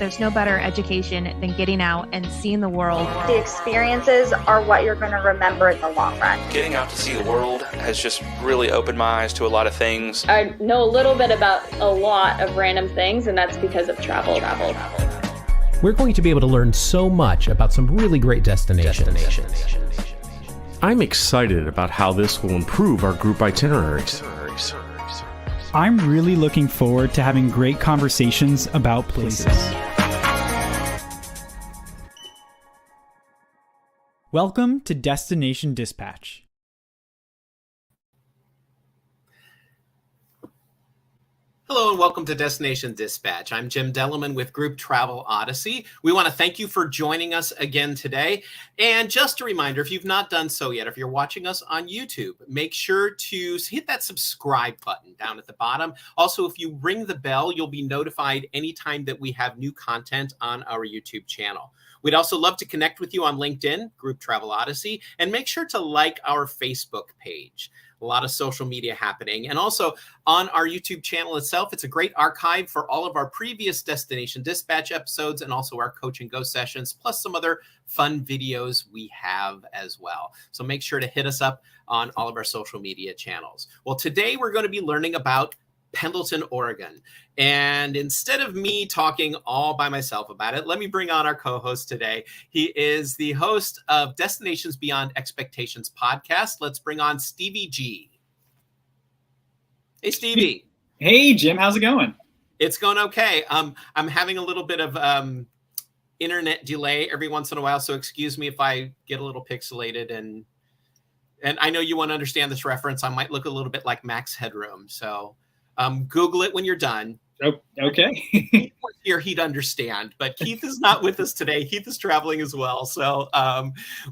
there's no better education than getting out and seeing the world. The experiences are what you're going to remember in the long run. Getting out to see the world has just really opened my eyes to a lot of things. I know a little bit about a lot of random things, and that's because of travel. We're going to be able to learn so much about some really great destinations. I'm excited about how this will improve our group itineraries. I'm really looking forward to having great conversations about places. Welcome to Destination Dispatch. Hello and welcome to Destination Dispatch. I'm Jim Dellerman with Group Travel Odyssey. We want to thank you for joining us again today. And just a reminder, if you've not done so yet, if you're watching us on YouTube, make sure to hit that subscribe button down at the bottom. Also, if you ring the bell, you'll be notified anytime that we have new content on our YouTube channel. We'd also love to connect with you on LinkedIn, Group Travel Odyssey, and make sure to like our Facebook page. A lot of social media happening. And also on our YouTube channel itself, it's a great archive for all of our previous Destination Dispatch episodes and also our Coach and Go sessions, plus some other fun videos we have as well. So make sure to hit us up on all of our social media channels. Well, today we're going to be learning about Pendleton, Oregon. And instead of me talking all by myself about it, let me bring on our co-host today. He is the host of Destinations Beyond Expectations podcast. Let's bring on Stevie G. Hey, Stevie. Hey, Jim. How's it going? It's going okay. I'm having a little bit of internet delay every once in a while, so excuse me if I get a little pixelated. And I know you want to understand this reference. I might look a little bit like Max Headroom, so Google it when you're done. Oh, okay. Here he'd understand, but Keith is not with us today. Keith is traveling as well. So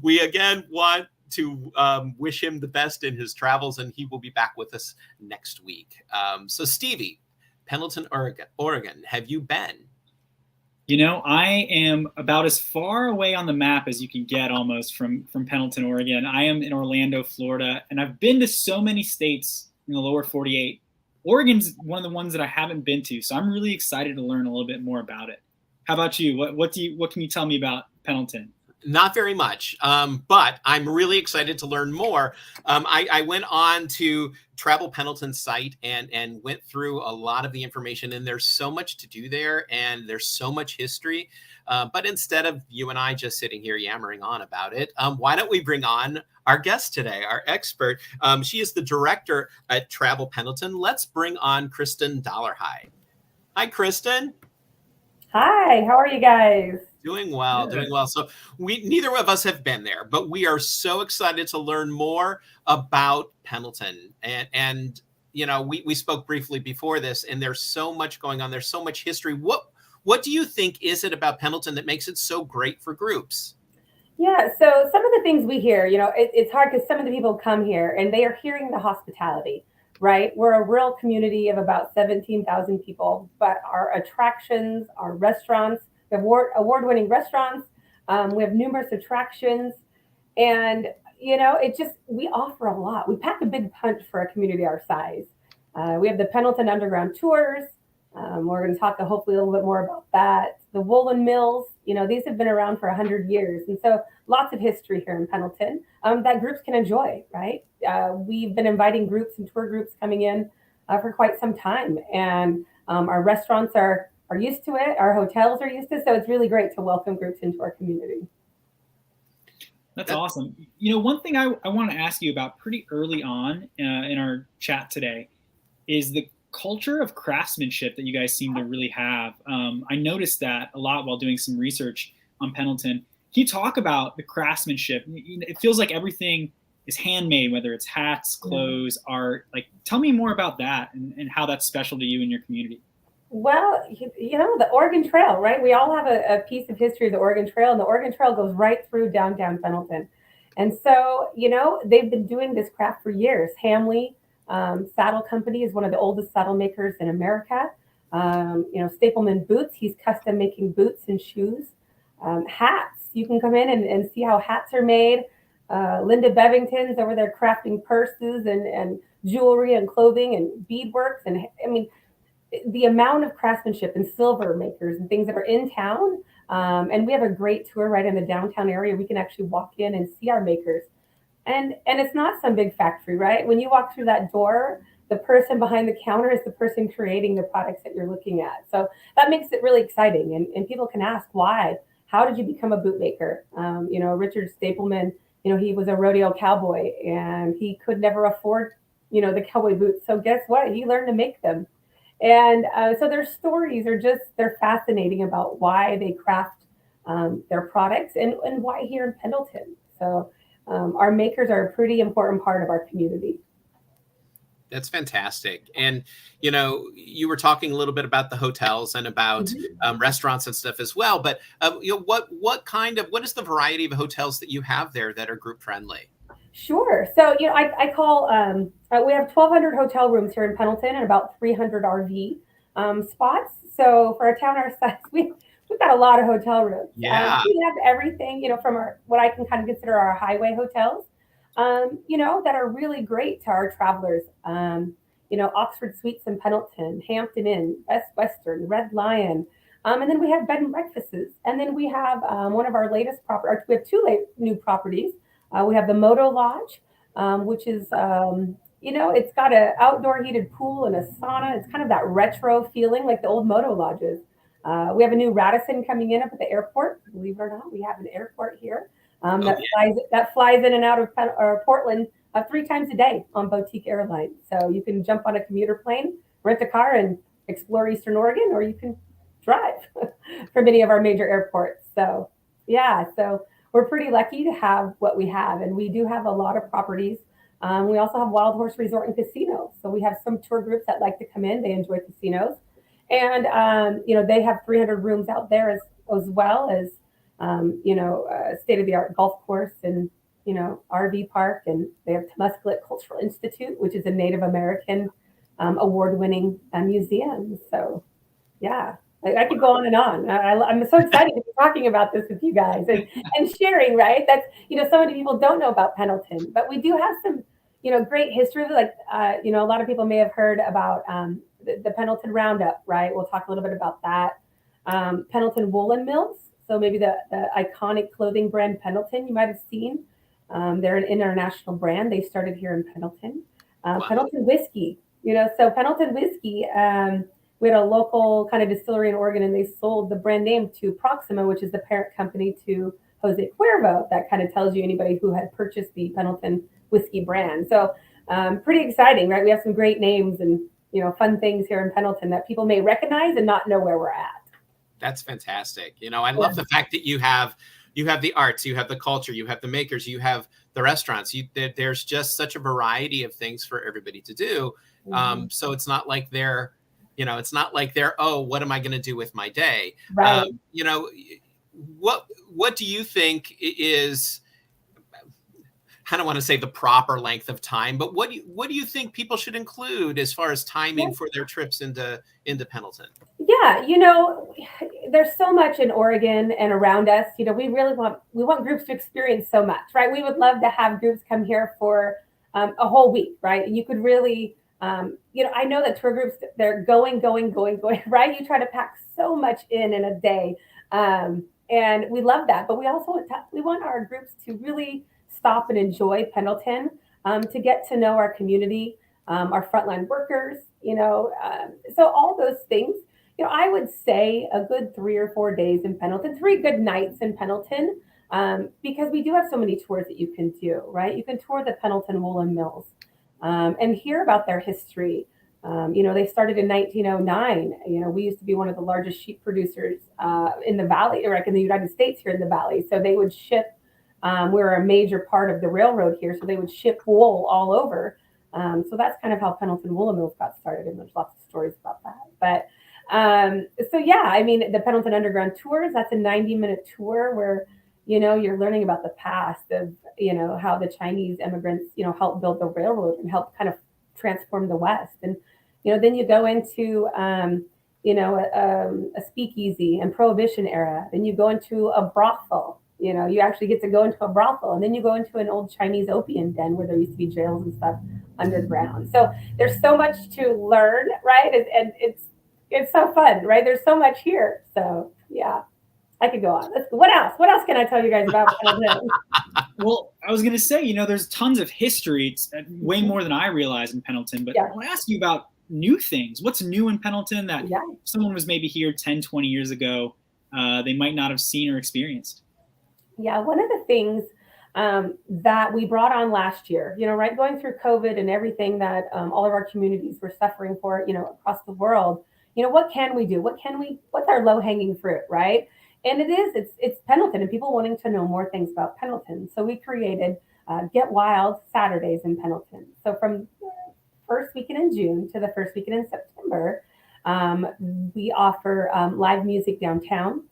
we again want to wish him the best in his travels, and he will be back with us next week. So Stevie, Pendleton, Oregon, have you been? You know, I am about as far away on the map as you can get almost from Pendleton, Oregon. I am in Orlando, Florida, and I've been to so many states in the lower 48. Oregon's one of the ones that I haven't been to, so I'm really excited to learn a little bit more about it. How about you? What can you tell me about Pendleton? Not very much, but I'm really excited to learn more. I went on to Travel Pendleton's site and went through a lot of the information, and there's so much to do there, and there's so much history. But instead of you and I just sitting here yammering on about it, why don't we bring on our guest today, our expert? She is the director at Travel Pendleton. Let's bring on Kristen Dollarhide. Hi, Kristen. Hi, how are you guys? Doing well, doing well. So neither of us have been there, but we are so excited to learn more about Pendleton. And you know, we spoke briefly before this, and there's so much going on. There's so much history. What do you think is it about Pendleton that makes it so great for groups? Yeah, so some of the things we hear, you know, it's hard because some of the people come here and they are hearing the hospitality, right? We're a rural community of about 17,000 people, but our attractions, our restaurants, we have award-winning restaurants. We have numerous attractions, and you know, we offer a lot. We pack a big punch for a community our size. We have the Pendleton Underground Tours. We're going to talk hopefully a little bit more about that. The woolen mills, you know, these have been around for 100 years, and so lots of history here in Pendleton that groups can enjoy. Right? We've been inviting groups and tour groups coming in for quite some time, and our restaurants are used to it. Our hotels are used to it. So it's really great to welcome groups into our community. That's awesome. You know, one thing I want to ask you about pretty early on in our chat today is the culture of craftsmanship that you guys seem to really have. I noticed that a lot while doing some research on Pendleton. Can you talk about the craftsmanship? It feels like everything is handmade, whether it's hats, clothes, art. Like, tell me more about that and how that's special to you and your community. Well, you know, the Oregon Trail, right? We all have a piece of history of the Oregon Trail, and the Oregon Trail goes right through downtown Pendleton. And so, you know, they've been doing this craft for years. Hamley Saddle Company is one of the oldest saddle makers in America. You know, Stapleman Boots, he's custom making boots and shoes. Hats, you can come in and see how hats are made. Linda Bevington's over there crafting purses and jewelry and clothing and beadworks. And I mean, the amount of craftsmanship and silver makers and things that are in town. And we have a great tour right in the downtown area. We can actually walk in and see our makers. And it's not some big factory, right? When you walk through that door, the person behind the counter is the person creating the products that you're looking at. So that makes it really exciting. And people can ask, why? How did you become a boot maker? Richard Stapleman, he was a rodeo cowboy and he could never afford, the cowboy boots. So guess what? He learned to make them. And so their stories they're fascinating about why they craft their products and why here in Pendleton. So our makers are a pretty important part of our community. That's fantastic. And, you were talking a little bit about the hotels and about restaurants and stuff as well. But, what is the variety of hotels that you have there that are group friendly? Sure. So, I call, we have 1,200 hotel rooms here in Pendleton and about 300 RV spots. So for a town our size, we've got a lot of hotel rooms. Yeah. We have everything, from what I can kind of consider our highway hotels, that are really great to our travelers. Oxford Suites in Pendleton, Hampton Inn, Best Western, Red Lion. And then we have bed and breakfasts. And then we have one of our latest properties. We have two new properties. We have the Moto Lodge, which is, it's got an outdoor heated pool and a sauna. It's kind of that retro feeling like the old Moto Lodges. We have a new Radisson coming in up at the airport. Believe it or not, we have an airport here that flies in and out of Portland 3 times a day on Boutique Airlines. So you can jump on a commuter plane, rent a car, and explore Eastern Oregon, or you can drive for many of our major airports. So so we're pretty lucky to have what we have, and we do have a lot of properties. We also have Wild Horse Resort and Casino. So we have some tour groups that like to come in. They enjoy casinos. And, they have 300 rooms out there as well as, state-of-the-art golf course and, RV park. And they have Temescalip Cultural Institute, which is a Native American award-winning museum. So, yeah, I could go on and on. I'm so excited to be talking about this with you guys and sharing, right? That's, so many people don't know about Pendleton, but we do have some, great history. Like, a lot of people may have heard about the Pendleton Roundup, right? We'll talk a little bit about that. Pendleton Woolen Mills. So maybe the iconic clothing brand Pendleton you might have seen. They're an international brand. They started here in Pendleton. Wow. Pendleton Whiskey, so Pendleton Whiskey, we had a local kind of distillery in Oregon, and they sold the brand name to Proxima, which is the parent company to Jose Cuervo. That kind of tells you anybody who had purchased the Pendleton Whiskey brand. So pretty exciting, right? We have some great names and, fun things here in Pendleton that people may recognize and not know where we're at. That's fantastic. I love the fact that you have the arts, you have the culture, you have the makers, you have the restaurants. There's just such a variety of things for everybody to do. So it's not like they're, oh, what am I going to do with my day? Right. What do you think is, I don't want to say the proper length of time, but what do you think people should include as far as timing for their trips into Pendleton? Yeah, there's so much in Oregon and around us. We want groups to experience so much, right? We would love to have groups come here for a whole week, right? You could really, I know that tour groups, they're going, right? You try to pack so much in a day, and we love that. But we also want our groups to really stop and enjoy Pendleton, to get to know our community, our frontline workers, so all those things. I would say a good 3 or 4 days in Pendleton, 3 good nights in Pendleton, because we do have so many tours that you can do, right? You can tour the Pendleton Woolen Mills and hear about their history. They started in 1909. We used to be one of the largest sheep producers in the valley, or like in the United States here in the valley. So they would ship, we're a major part of the railroad here, so they would ship wool all over. So that's kind of how Pendleton Woolen Mills got started, and there's lots of stories about that. But the Pendleton Underground Tours, that's a 90-minute tour where, you're learning about the past of, how the Chinese immigrants, helped build the railroad and helped kind of transform the West. And, then you go into, a speakeasy and Prohibition era. Then you go into a brothel. You actually get to go into a brothel, and then you go into an old Chinese opium den where there used to be jails and stuff underground. So there's so much to learn, right? And it's so fun, right? There's so much here. So yeah, I could go on. What else? What else can I tell you guys about Pendleton? Well, I was going to say, there's tons of history. It's way more than I realize in Pendleton. But I want to ask you about new things. What's new in Pendleton that someone was maybe here 10, 20 years ago they might not have seen or experienced? Yeah, one of the things that we brought on last year, right, going through COVID and everything that all of our communities were suffering for, across the world, what can we do? What's our low-hanging fruit, right? And it's Pendleton and people wanting to know more things about Pendleton. So we created Get Wild Saturdays in Pendleton. So from first weekend in June to the first weekend in September, we offer live music downtown.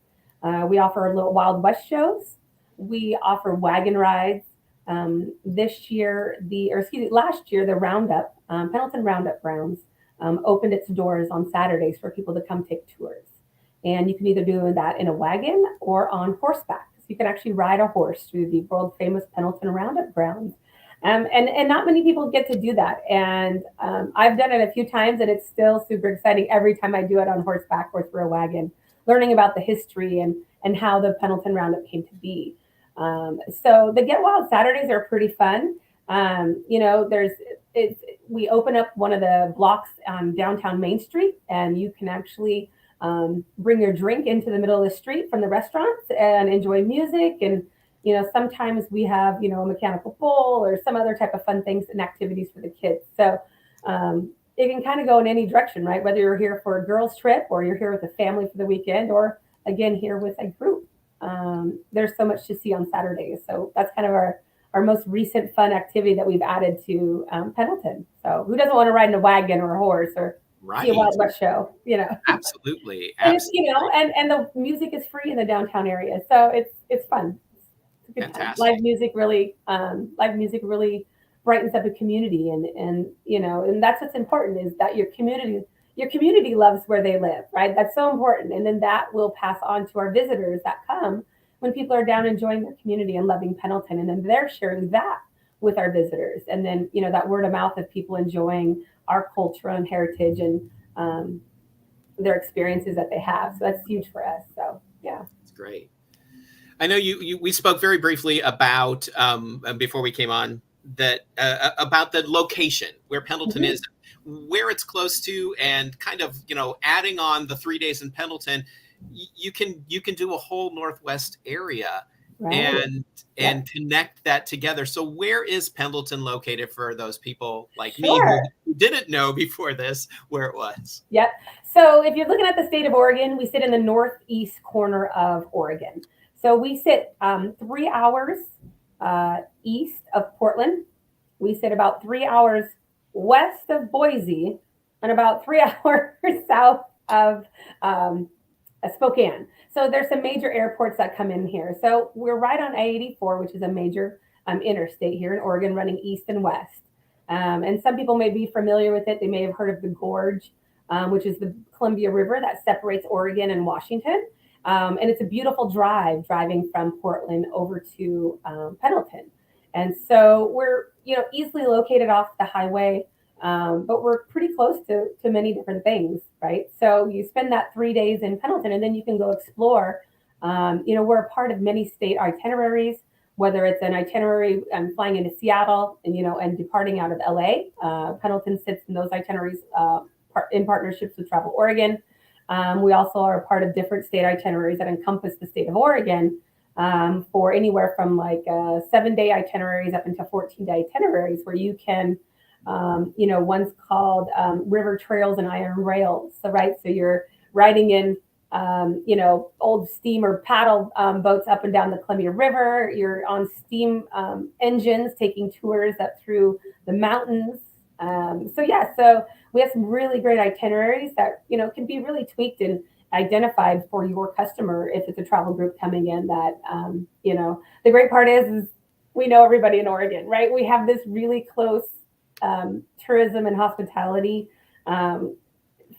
We offer little Wild West shows. We offer wagon rides. Last year, the Roundup, Pendleton Roundup Grounds, opened its doors on Saturdays for people to come take tours. And you can either do that in a wagon or on horseback. So you can actually ride a horse through the world famous Pendleton Roundup Grounds. And not many people get to do that. And I've done it a few times, and it's still super exciting every time I do it on horseback or through a wagon, learning about the history and how the Pendleton Roundup came to be. So the Get Wild Saturdays are pretty fun. We open up one of the blocks on downtown Main Street, and you can actually bring your drink into the middle of the street from the restaurants and enjoy music. And, sometimes we have, a mechanical bull or some other type of fun things and activities for the kids. So it can kind of go in any direction, right? Whether you're here for a girls trip or you're here with a family for the weekend, or again, here with a group. There's so much to see on Saturdays. So that's kind of our most recent fun activity that we've added to Pendleton. So who doesn't want to ride in a wagon or a horse or see a Wild West show, Absolutely. And it's, and the music is free in the downtown area. So it's fun. It's a good time. Live music really brightens up a community. And that's what's important, is that your community loves where they live, right? That's so important. And then that will pass on to our visitors that come when people are down enjoying their community and loving Pendleton. And then they're sharing that with our visitors. And then, that word of mouth of people enjoying our culture and heritage and their experiences that they have. So that's huge for us. So, yeah. That's great. I know we spoke very briefly about, before we came on, that about the location where Pendleton is, where it's close to, and kind of, adding on the 3 days in Pendleton, you can do a whole Northwest area. Right. And connect that together. So where is Pendleton located for those people like me who didn't know before this where it was? Yep. So if you're looking at the state of Oregon, we sit in the northeast corner of Oregon. So we sit 3 hours east of Portland. We sit about 3 hours west of Boise and about 3 hours south of Spokane. So there's some major airports that come in here. So we're right on I-84, which is a major interstate here in Oregon, running east and west. And some people may be familiar with it. They may have heard of the Gorge, which is the Columbia River that separates Oregon and Washington. And it's a beautiful driving from Portland over to Pendleton. And so we're, easily located off the highway, but we're pretty close to many different things, right? So you spend that 3 days in Pendleton, and then you can go explore. We're a part of many state itineraries, whether it's an itinerary flying into Seattle and departing out of LA. Pendleton sits in those itineraries in partnerships with Travel Oregon. We also are a part of different state itineraries that encompass the state of Oregon, for anywhere from like 7-day itineraries up into 14-day itineraries, where you can, one's called River Trails and Iron Rails. So, right, so you're riding in, old steam or paddle boats up and down the Columbia River. You're on steam engines taking tours up through the mountains. So we have some really great itineraries that, can be really tweaked and identified for your customer if it's a travel group coming in that, the great part is we know everybody in Oregon, right? We have this really close tourism and hospitality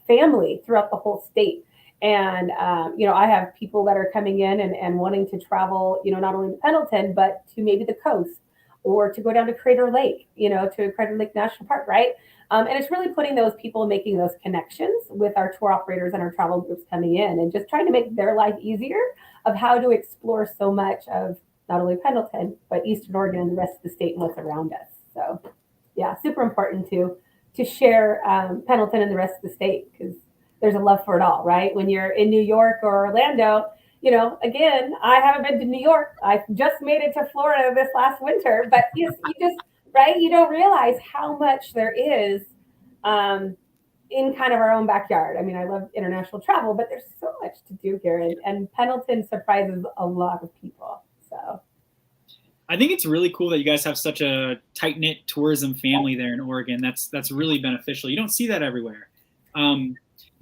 family throughout the whole state. And, I have people that are coming in and wanting to travel, not only to Pendleton, but to maybe the coast or to go down to Crater Lake, to Crater Lake National Park, right? And it's really putting those people, making those connections with our tour operators and our travel groups coming in, and just trying to make their life easier of how to explore so much of not only Pendleton, but Eastern Oregon and the rest of the state and what's around us. So yeah, super important to share Pendleton and the rest of the state, because there's a love for it all, right? When you're in New York or Orlando, again, I haven't been to New York. I just made it to Florida this last winter, but you just, right? You don't realize how much there is in kind of our own backyard. I mean, I love international travel, but there's so much to do here, and Pendleton surprises a lot of people. So I think it's really cool that you guys have such a tight-knit tourism family there in Oregon. That's really beneficial. You don't see that everywhere.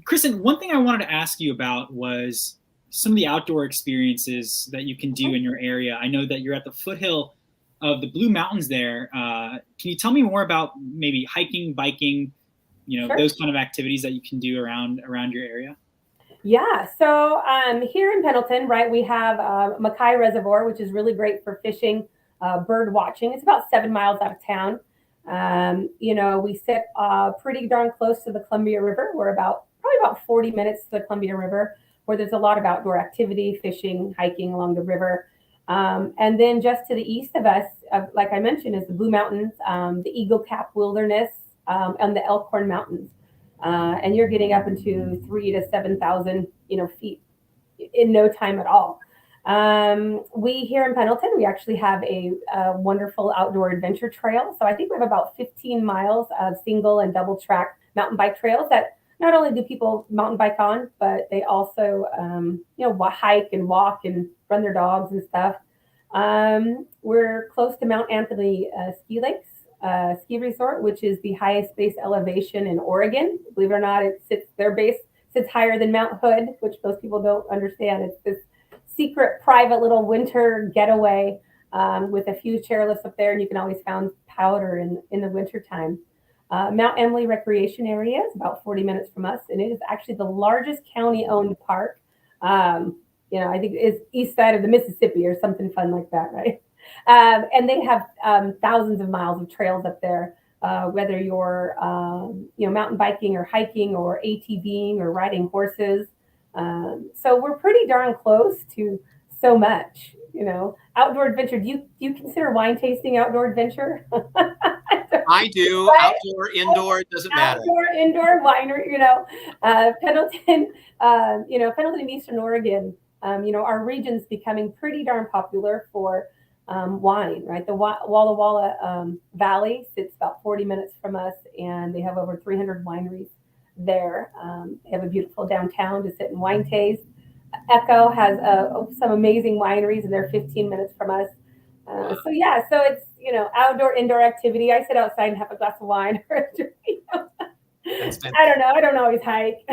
Kristen, one thing I wanted to ask you about was some of the outdoor experiences that you can do in your area. I know that you're at the foothill of the Blue Mountains there. Can you tell me more about maybe hiking, biking, Sure. those kind of activities that you can do around your area? Yeah, so here in Pendleton, right, we have Mackay Reservoir, which is really great for fishing, bird watching. It's about 7 miles out of town. We sit pretty darn close to the Columbia River. We're probably about 40 minutes to the Columbia River, where there's a lot of outdoor activity, fishing, hiking along the river. And then just to the east of us, like I mentioned, is the Blue Mountains, the Eagle Cap Wilderness, and the Elkhorn Mountains. And you're getting up into 3,000 to 7,000, feet in no time at all. We here in Pendleton, we actually have a wonderful outdoor adventure trail. So I think we have about 15 miles of single and double track mountain bike trails that not only do people mountain bike on, but they also, hike and walk and run their dogs and stuff. We're close to Mount Anthony Ski Lakes ski resort, which is the highest base elevation in Oregon. Believe it or not, their base sits higher than Mount Hood, which most people don't understand. It's this secret, private little winter getaway with a few chairlifts up there, and you can always find powder in the wintertime. Mount Emily Recreation Area is about 40 minutes from us, and it is actually the largest county-owned park. I think it's east side of the Mississippi or something fun like that, right? And they have thousands of miles of trails up there, whether you're mountain biking or hiking or ATVing or riding horses. So we're pretty darn close to so much, outdoor adventure. Do you consider wine tasting outdoor adventure? I do. Right? Outdoor, indoor, it doesn't matter. Outdoor, indoor, winery, Pendleton, Pendleton and Eastern Oregon, our region's becoming pretty darn popular for wine, right? The Walla Walla Valley sits about 40 minutes from us, and they have over 300 wineries there. They have a beautiful downtown to sit and wine taste. Echo has some amazing wineries, and they're 15 minutes from us. So it's, outdoor, indoor activity. I sit outside and have a glass of wine. I don't know. I don't always hike.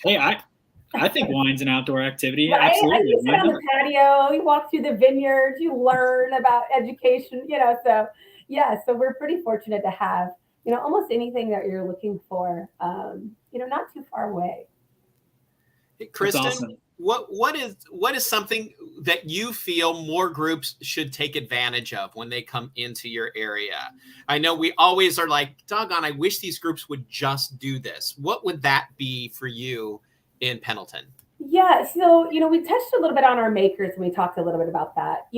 Hey, I think wine's an outdoor activity. Right? Absolutely. You sit on the patio, you walk through the vineyards, you learn about education, so we're pretty fortunate to have, almost anything that you're looking for, not too far away. Hey, Kristen, awesome. What is something that you feel more groups should take advantage of when they come into your area? I know we always are like, doggone, I wish these groups would just do this. What would that be for you in Pendleton? Yeah, so we touched a little bit on our makers, and we talked a little bit about that.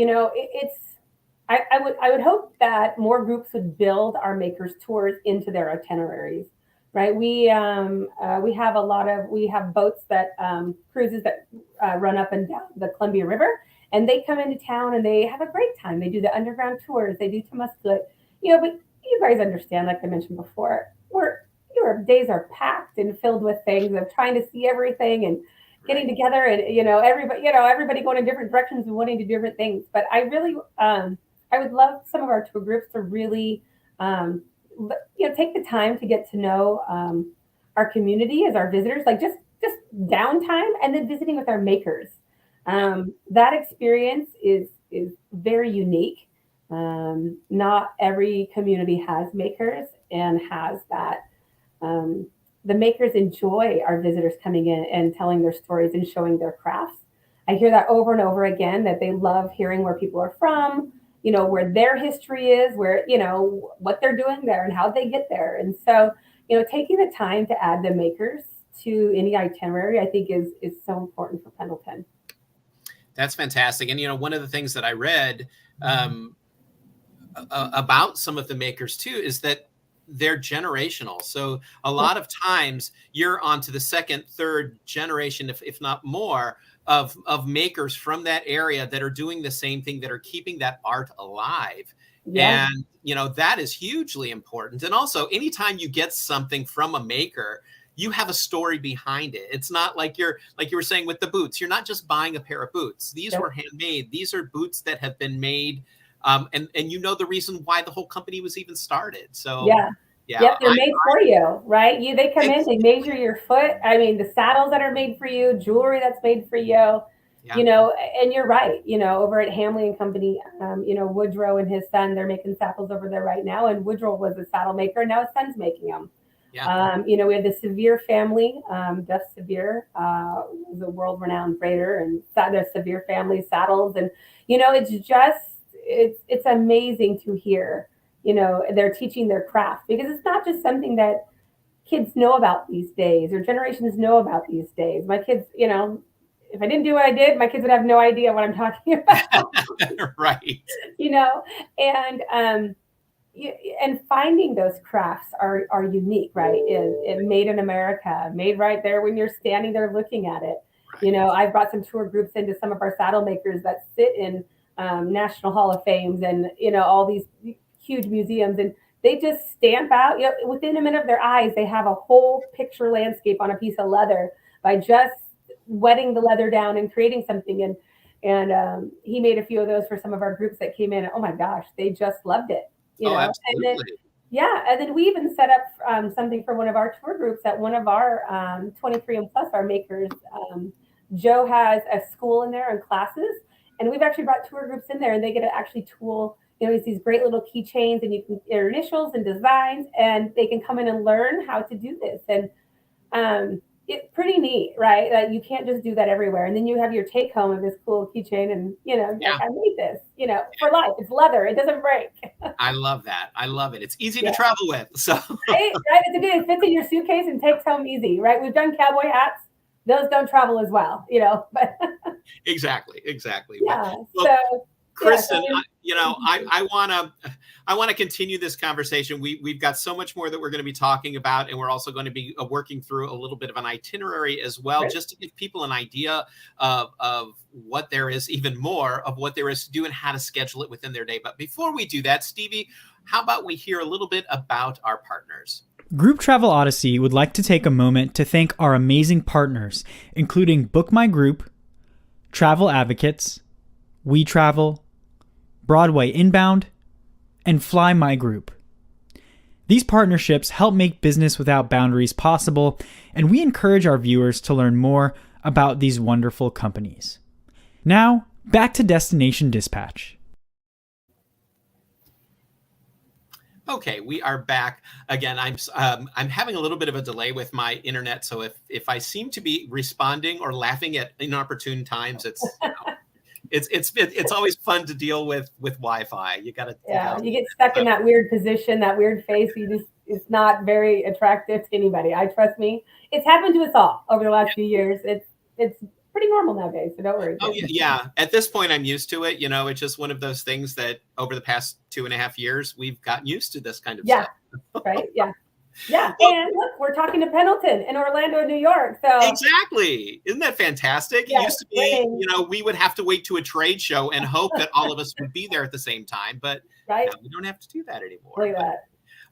I would hope that more groups would build our makers tours into their itineraries, right? We have boats that cruises that run up and down the Columbia River, and they come into town and they have a great time. They do the underground tours, they do Temusclet, but you guys understand, like I mentioned before, your days are packed and filled with things of trying to see everything and getting together, and everybody going in different directions and wanting to do different things. But I really I would love some of our tour groups to really take the time to get to know our community as our visitors, like just downtime, and then visiting with our makers. That experience is very unique. Not every community has makers and has that. The makers enjoy our visitors coming in and telling their stories and showing their crafts. I hear that over and over again, that they love hearing where people are from, where their history is, where, what they're doing there and how they get there. And so, taking the time to add the makers to any itinerary, I think is so important for Pendleton. That's fantastic. And, one of the things that I read about some of the makers too is that they're generational. So a lot of times you're onto the second, third generation, if not more, of makers from that area that are doing the same thing, that are keeping that art alive. Yeah. And, that is hugely important. And also, anytime you get something from a maker, you have a story behind it. It's not like you were saying with the boots. You're not just buying a pair of boots. These were handmade. These are boots that have been made. And the reason why the whole company was even started. So yep, they're made for you, right? They come in, they measure your foot. I mean, the saddles that are made for you, jewelry that's made for you. Yeah. And you're right. Over at Hamley and Company, Woodrow and his son, they're making saddles over there right now. And Woodrow was a saddle maker, and now his son's making them. Yeah. We have the Sevier family. Duff Sevier was a world-renowned freighter, and the Sevier family saddles. And it's amazing to hear, they're teaching their craft, because it's not just something that kids know about these days or generations know about these days. My kids, if I didn't do what I did, my kids would have no idea what I'm talking about. Right. And finding those crafts are unique, right? It made in America, made right there when you're standing there looking at it. Right. I've brought some tour groups into some of our saddle makers that sit in National Hall of Fames and, all these huge museums, and they just stamp out, within a minute of their eyes, they have a whole picture landscape on a piece of leather by just wetting the leather down and creating something. And he made a few of those for some of our groups that came in. And, oh my gosh, they just loved it. Absolutely. And then we even set up something for one of our tour groups at one of our 23 and plus, our makers. Joe has a school in there and classes, and we've actually brought tour groups in there, and they get to actually tool, it's these great little keychains, and you can their initials and designs, and they can come in and learn how to do this. And it's pretty neat, right? Like, you can't just do that everywhere. And then you have your take home of this cool keychain, and like, I made this, for life. It's leather; it doesn't break. I love that. I love it. It's easy to travel with. So right? It fits in your suitcase and takes home easy, right? We've done cowboy hats; those don't travel as well, But exactly. Yeah. Well, so, Kristen, I want to continue this conversation. We've got so much more that we're going to be talking about, and we're also going to be working through a little bit of an itinerary as well, right, just to give people an idea of what there is, even more of what there is to do and how to schedule it within their day. But before we do that, Stevie, how about we hear a little bit about our partners? Group Travel Odyssey would like to take a moment to thank our amazing partners, including Book My Group, Travel Advocates, We Travel, Broadway Inbound, and Fly My Group. These partnerships help make business without boundaries possible, and we encourage our viewers to learn more about these wonderful companies. Now, back to Destination Dispatch. Okay, we are back again. I'm having a little bit of a delay with my internet, so if I seem to be responding or laughing at inopportune times, it's always fun to deal with Wi-Fi. You got to you get stuck in that weird position, that weird face. It's not very attractive to anybody. Trust me, it's happened to us all over the last few years. It's pretty normal nowadays, so don't worry. Oh yeah. At this point, I'm used to it. It's just one of those things that over the past 2.5 years, we've gotten used to this kind of stuff. Right. Yeah. Yeah. And look, we're talking to Pendleton in Orlando, New York. So exactly. Isn't that fantastic? It used to be, we would have to wait to a trade show and hope that all of us would be there at the same time. But now we don't have to do that anymore. Look at that.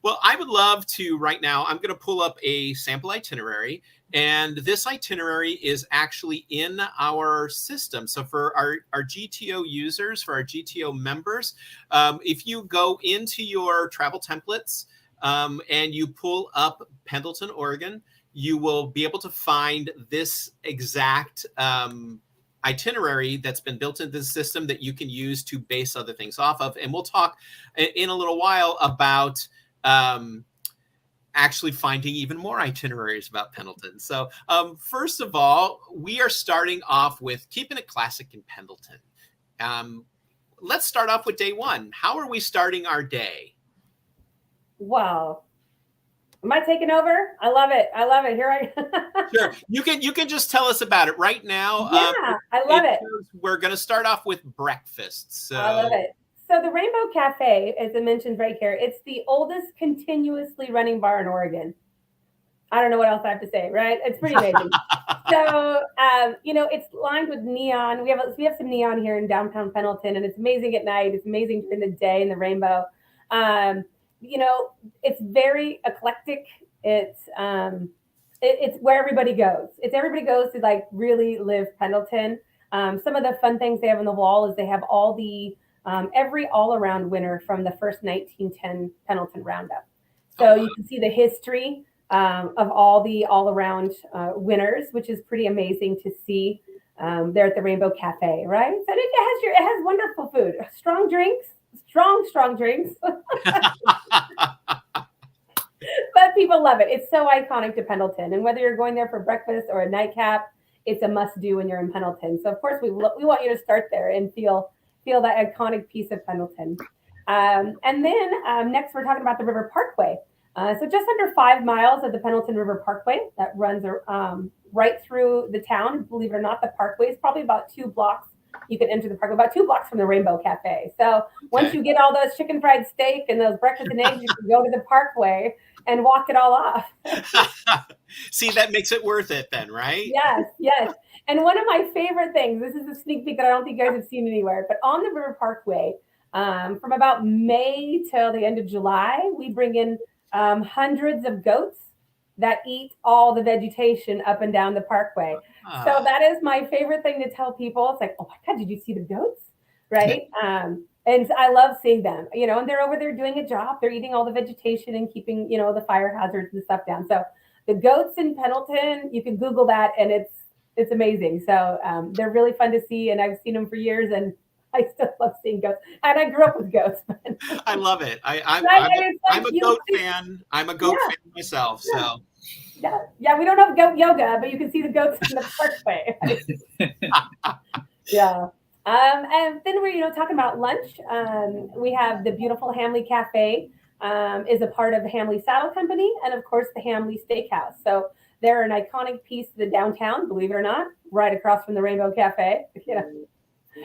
Well, I would love to right now. I'm going to pull up a sample itinerary, and this itinerary is actually in our system. So for our GTO users, for our GTO members, if you go into your travel templates and you pull up Pendleton, Oregon, you will be able to find this exact itinerary that's been built into the system that you can use to base other things off of. And we'll talk in a little while about actually finding even more itineraries about Pendleton. So first of all, we are starting off with keeping it classic in Pendleton. let's start off with day one. How are we starting our day? Wow. Am I taking over? I love it. I love it. Here I Sure. You can just tell us about it right now. Yeah, I love it. We're going to start off with breakfast. So. I love it. So the Rainbow Cafe, as I mentioned right here, it's the oldest continuously running bar in Oregon. I don't know what else I have to say, right? It's pretty amazing. So, it's lined with neon. We have some neon here in downtown Pendleton, and it's amazing at night. It's amazing during the day in the rainbow. It's very eclectic. It's where everybody goes. Everybody goes to like really live Pendleton. Some of the fun things they have on the wall is they have all the every all-around winner from the first 1910 Pendleton Roundup. So you can see the history of all the all-around winners, which is pretty amazing to see there at the Rainbow Cafe, right? So it has wonderful food, strong drinks. But people love it. It's so iconic to Pendleton, and whether you're going there for breakfast or a nightcap, it's a must-do when you're in Pendleton. So of course we want you to start there and feel that iconic piece of Pendleton. And then next we're talking about the River Parkway. So just under 5 miles of the Pendleton River Parkway that runs right through the town. Believe it or not, the Parkway is probably about 2 blocks. You can enter the park about 2 blocks from the Rainbow Cafe. So once you get all those chicken fried steak and those breakfast and eggs, you can go to the Parkway and walk it all off. See, that makes it worth it then, right? Yes. And one of my favorite things, this is a sneak peek that I don't think you guys have seen anywhere, but on the River Parkway, from about May till the end of July, we bring in hundreds of goats that eat all the vegetation up and down the parkway. So that is my favorite thing to tell people. It's like, oh my God, did you see the goats? Right? And I love seeing them, and they're over there doing a job. They're eating all the vegetation and keeping, the fire hazards and stuff down. So the goats in Pendleton, you can Google that, and it's amazing. So they're really fun to see, and I've seen them for years, and I still love seeing goats. And I grew up with goats. I love it. I'm a goat fan. I'm a goat fan myself. So. Yeah, we don't have goat yoga, but you can see the goats in the parkway. Yeah. And then we're, talking about lunch. We have the beautiful Hamley Cafe is a part of the Hamley Saddle Company, and of course the Hamley Steakhouse. So they're an iconic piece of the downtown, believe it or not, right across from the Rainbow Cafe.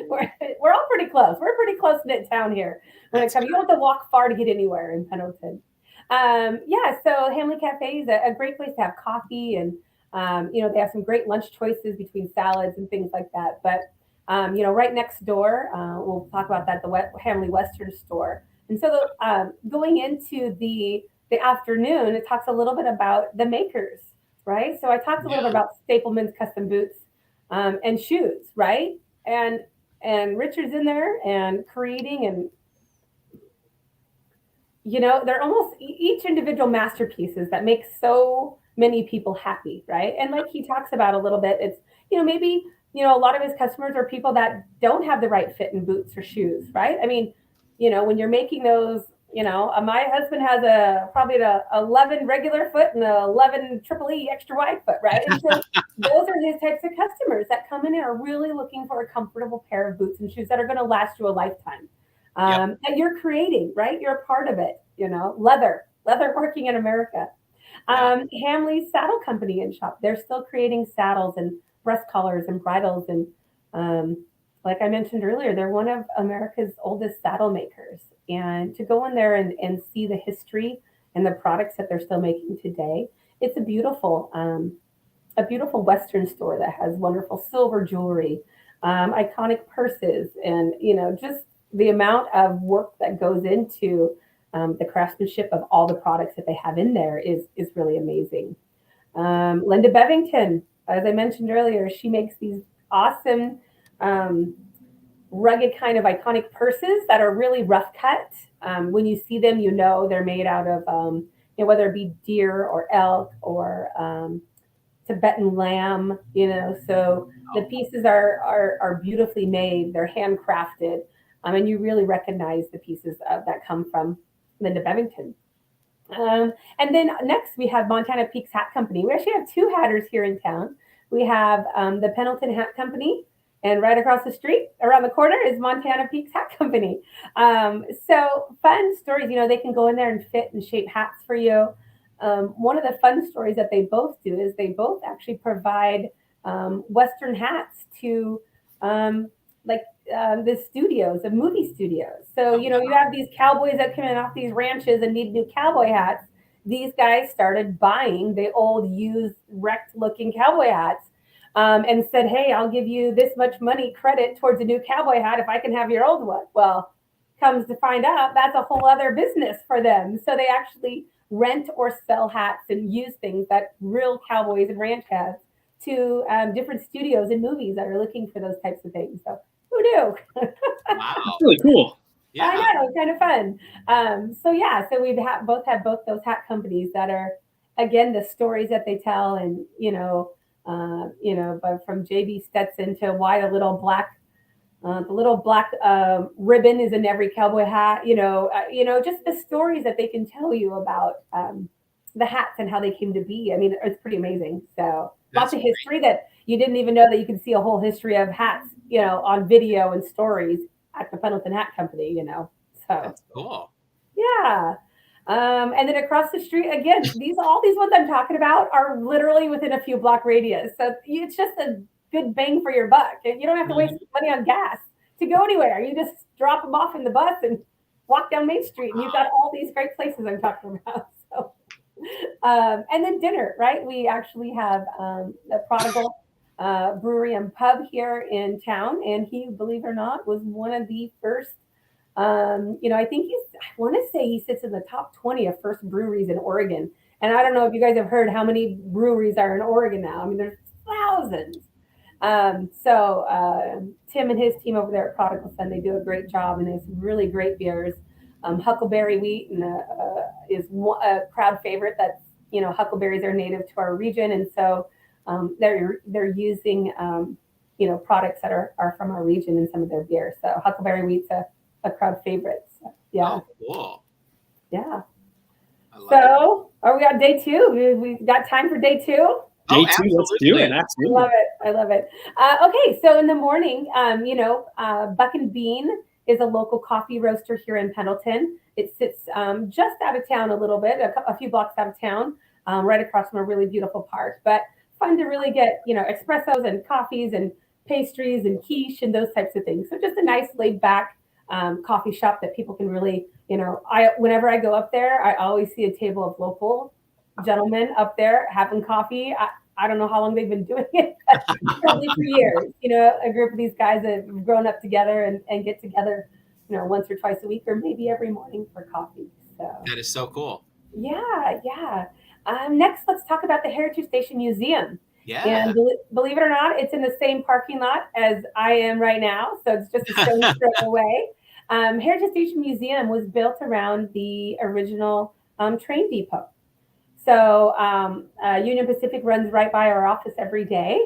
We're all pretty close. We're a pretty close knit town here. When it comes, you don't have to walk far to get anywhere in Pendleton. So Hamley Cafe is a great place to have coffee, and they have some great lunch choices between salads and things like that. But right next door, we'll talk about that, the Hamley Western store. And so going into the afternoon, it talks a little bit about the makers, right? So I talked a little bit about Stapleman's custom boots and shoes, right? And Richard's in there and creating, and they're almost each individual masterpieces that make so many people happy, right? And like he talks about a little bit, it's, maybe, a lot of his customers are people that don't have the right fit in boots or shoes, right? I mean, when you're making those, my husband has probably an 11 regular foot and an 11 triple E extra wide foot, right? And so those are his types of customers that come in and are really looking for a comfortable pair of boots and shoes that are going to last you a lifetime. That you're creating, right? You're a part of it, leather working in America. Hamley Saddle Company and Shop, they're still creating saddles and breast collars and bridles. And like I mentioned earlier, they're one of America's oldest saddle makers. And to go in there and see the history and the products that they're still making today, it's a beautiful Western store that has wonderful silver jewelry, iconic purses, and, just the amount of work that goes into the craftsmanship of all the products that they have in there is really amazing. Linda Bevington, as I mentioned earlier, she makes these awesome, rugged kind of iconic purses that are really rough cut. When you see them, they're made out of, whether it be deer or elk or Tibetan lamb, so the pieces are beautifully made. They're handcrafted. And you really recognize the pieces that come from Linda Bevington. And then next we have Montana Peaks Hat Company. We actually have 2 hatters here in town. We have the Pendleton Hat Company, And right across the street, around the corner, is Montana Peaks Hat Company. So fun stories, they can go in there and fit and shape hats for you. One of the fun stories that they both do is they both actually provide Western hats to the studios, the movie studios. So, you have these cowboys that come in off these ranches and need new cowboy hats. These guys started buying the old used wrecked looking cowboy hats and said, hey, I'll give you this much money credit towards a new cowboy hat if I can have your old one. Well, comes to find out that's a whole other business for them. So they actually rent or sell hats and use things that real cowboys and ranch hats to different studios and movies that are looking for those types of things. So who knew? Wow. That's really cool. Yeah. I know, kind of fun. So we've both those hat companies that are, again, the stories that they tell, and but from JB Stetson to why the little black ribbon is in every cowboy hat. Just the stories that they can tell you about the hats and how they came to be. I mean, it's pretty amazing. So lots of history that you didn't even know that you could see a whole history of hats, on video and stories at the Pendleton Hat Company, So that's cool. Yeah. And then across the street, again, all these ones I'm talking about are literally within a few block radius. So it's just a good bang for your buck. And you don't have to waste money on gas to go anywhere. You just drop them off in the bus and walk down Main Street, and you've got all these great places I'm talking about. So, and then dinner, right? We actually have the Prodigal Brewery and Pub here in town, and he, believe it or not, was one of the first. I think I want to say he sits in the top 20 of first breweries in Oregon. And I don't know if you guys have heard how many breweries are in Oregon now. I mean, there's thousands. Tim and his team over there at Prodigal Son, they do a great job, and they have some really great beers. Huckleberry Wheat is a crowd favorite. That's, huckleberries are native to our region. And so they're using, products that are from our region in some of their beers. So Huckleberry Wheat's a crowd favorite. So, yeah. Oh, cool. Yeah. So are we on day two? We got time for day two? Day two, let's do it. Absolutely. I love it. Okay, so in the morning, Buck and Bean is a local coffee roaster here in Pendleton. It sits just out of town a little bit, a few blocks out of town, right across from a really beautiful park. But fun to really get, espressos and coffees and pastries and quiche and those types of things. So just a nice laid back coffee shop that people can really, whenever I go up there, I always see a table of local gentlemen up there having coffee. I don't know how long they've been doing it, probably for years. A group of these guys that have grown up together and get together, once or twice a week, or maybe every morning for coffee. So that is so cool. Yeah. Next, let's talk about the Heritage Station Museum. Yeah. And believe it or not, it's in the same parking lot as I am right now. So it's just a stone's throw away. Heritage Station Museum was built around the original train depot. So Union Pacific runs right by our office every day.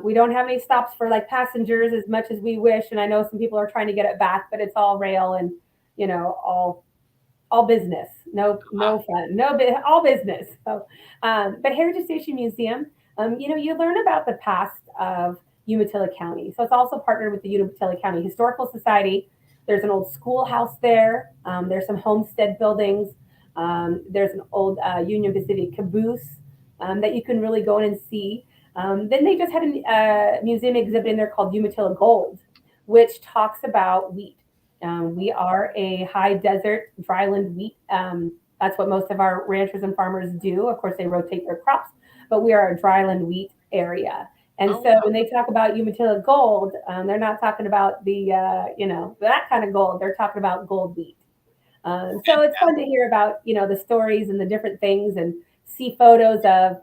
We don't have any stops for passengers as much as we wish. And I know some people are trying to get it back, but it's all rail and, all business. No fun. All business. So, but Heritage Station Museum, you learn about the past of Umatilla County. So it's also partnered with the Umatilla County Historical Society. There's an old schoolhouse there. There's some homestead buildings. There's an old Union Pacific caboose that you can really go in and see. Then they just had a museum exhibit in there called Umatilla Gold, which talks about wheat. We are a high desert dryland wheat. That's what most of our ranchers and farmers do. Of course, they rotate their crops, but we are a dryland wheat area. And when they talk about Umatilla Gold, they're not talking about the, that kind of gold. They're talking about gold wheat. So it's fun to hear about, the stories and the different things, and see photos of,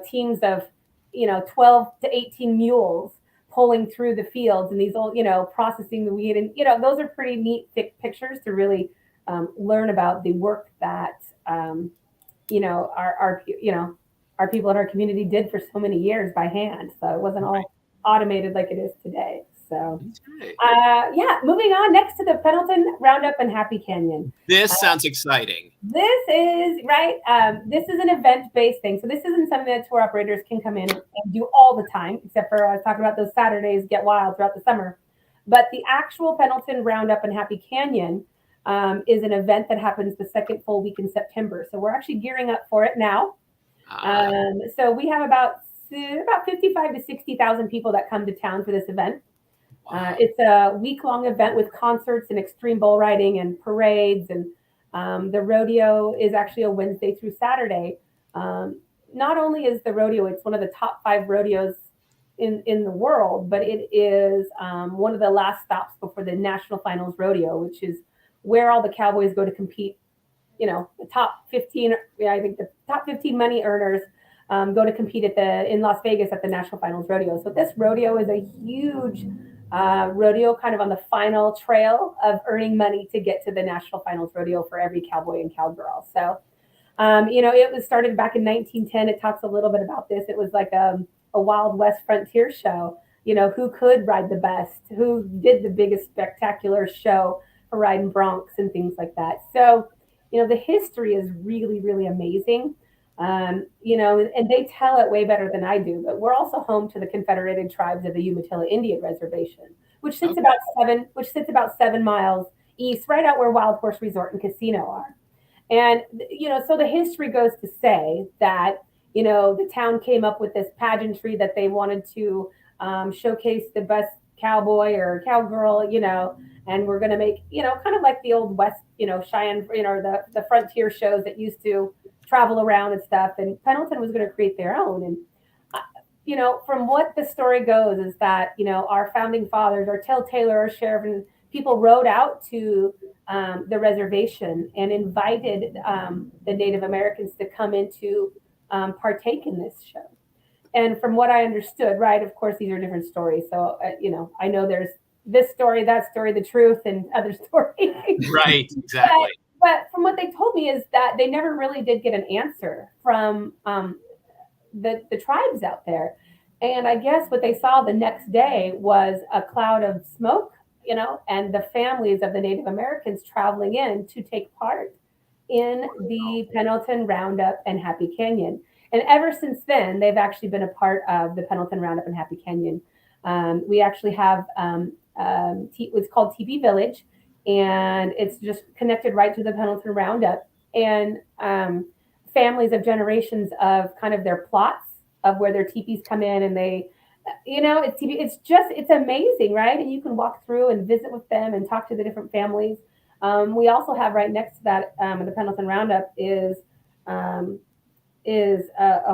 teams of, 12 to 18 mules pulling through the fields, and these old, processing the wheat. And, those are pretty neat pictures to really learn about the work that, our people in our community did for so many years by hand. So it wasn't all automated like it is today. So, Okay. yeah, moving on next to the Pendleton Roundup and Happy Canyon. This sounds exciting. This is right. This is an event-based thing. So this isn't something that tour operators can come in and do all the time, except for I was talking about those Saturdays get wild throughout the summer. But the actual Pendleton Roundup and Happy Canyon is an event that happens the second full week in September. So we're actually gearing up for it now. So we have about 55 to 60,000 people that come to town for this event. Wow. It's a week-long event with concerts and extreme bull riding and parades, and the rodeo is actually a Wednesday through Saturday. Not only is the rodeo, it's one of the top 5 rodeos in the world, but it is one of the last stops before the National Finals Rodeo, which is where all the cowboys go to compete. You know, the top 15, I think the top 15 money earners go to compete in Las Vegas at the National Finals Rodeo. So this rodeo is a huge rodeo, kind of on the final trail of earning money to get to the National Finals Rodeo for every cowboy and cowgirl. So, you know, it was started back in 1910. It talks a little bit about this. It was like a Wild West frontier show. You know, who could ride the best, who did the biggest spectacular show for riding broncs and things like that. So, you know, the history is really, really amazing. You know, and they tell it way better than I do, but we're also home to the Confederated Tribes of the Umatilla Indian Reservation, which sits about 7 miles east, right out where Wild Horse Resort and Casino are. And, you know, so the history goes to say that, you know, the town came up with this pageantry that they wanted to showcase the best cowboy or cowgirl, you know, and we're going to make, you know, kind of like the old West, you know, Cheyenne, you know, the frontier shows that used to travel around and stuff. And Pendleton was going to create their own. And, you know, from what the story goes is that, you know, our founding fathers, our Taylor, our sheriff, and people rode out to the reservation and invited the Native Americans to come in to partake in this show. And from what I understood, right, of course, these are different stories. So, you know, I know there's this story, that story, the truth, and other stories. Right, exactly. But from what they told me is that they never really did get an answer from the tribes out there. And I guess what they saw the next day was a cloud of smoke, you know, and the families of the Native Americans traveling in to take part in the Pendleton Roundup and Happy Canyon. And ever since then, they've actually been a part of the Pendleton Roundup and Happy Canyon. We actually have what's called TB Village, and it's just connected right to the Pendleton Roundup. And families of generations of kind of their plots of where their teepees come in, and they, you know, it's amazing, right? And you can walk through and visit with them and talk to the different families. We also have right next to that, the Pendleton Roundup is a